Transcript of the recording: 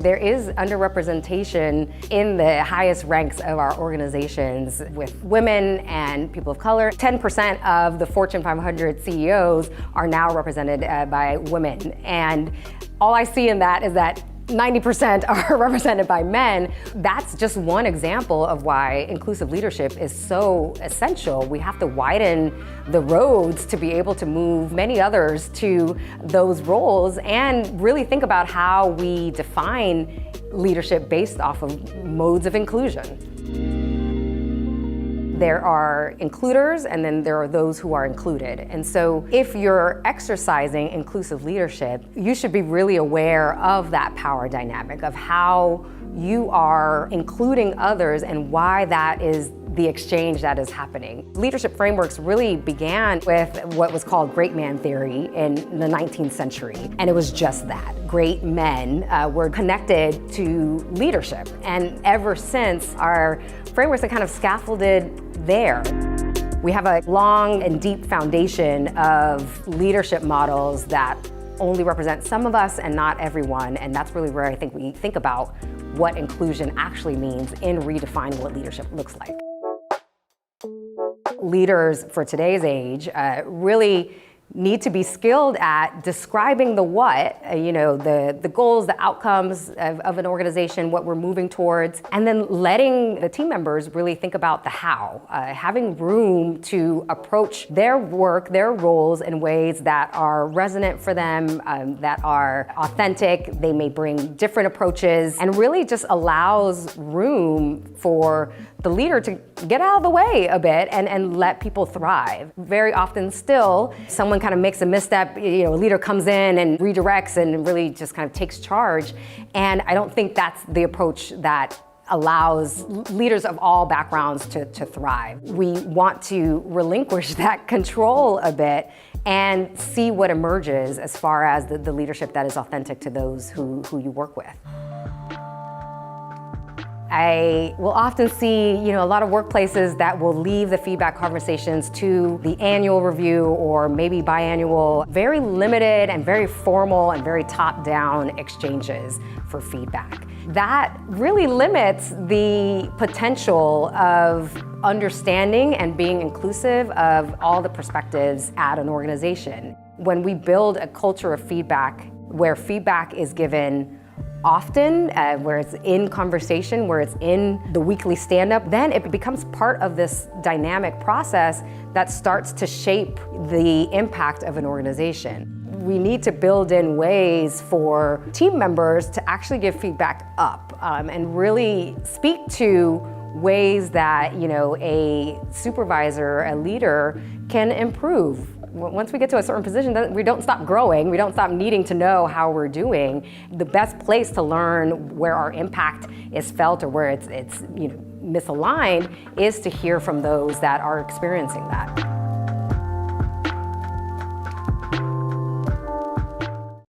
There is underrepresentation in the highest ranks of our organizations with women and people of color. 10% of the Fortune 500 CEOs are now represented by women. And all I see in that is that 90% are represented by men. That's just one example of why inclusive leadership is so essential. We have to widen the roads to be able to move many others to those roles and really think about how we define leadership based off of modes of inclusion. There are includers, and then there are those who are included. And so if you're exercising inclusive leadership, you should be really aware of that power dynamic, of how you are including others and why that is the exchange that is happening. Leadership frameworks really began with what was called great man theory in the 19th century. And it was just that. Great men were connected to leadership. And ever since, our frameworks are kind of scaffolded there. We have a long and deep foundation of leadership models that only represent some of us and not everyone. And that's really where I think we think about what inclusion actually means in redefining what leadership looks like. Leaders for today's age really need to be skilled at describing the what, the goals, the outcomes of an organization, what we're moving towards, and then letting the team members really think about the how, having room to approach their work, their roles in ways that are resonant for them, that are authentic. They may bring different approaches, and really just allows room for the leader to get out of the way a bit and let people thrive. Very often still, someone kind of makes a misstep, a leader comes in and redirects and really just kind of takes charge. And I don't think that's the approach that allows leaders of all backgrounds to thrive. We want to relinquish that control a bit and see what emerges as far as the leadership that is authentic to those who you work with. I will often see, a lot of workplaces that will leave the feedback conversations to the annual review or maybe biannual, very limited and very formal and very top-down exchanges for feedback. That really limits the potential of understanding and being inclusive of all the perspectives at an organization. When we build a culture of feedback where feedback is given often, where it's in conversation, where it's in the weekly stand-up, then it becomes part of this dynamic process that starts to shape the impact of an organization. We need to build in ways for team members to actually give feedback up and really speak to ways that a supervisor, a leader can improve. Once we get to a certain position, we don't stop growing, we don't stop needing to know how we're doing. The best place to learn where our impact is felt or where it's misaligned is to hear from those that are experiencing that.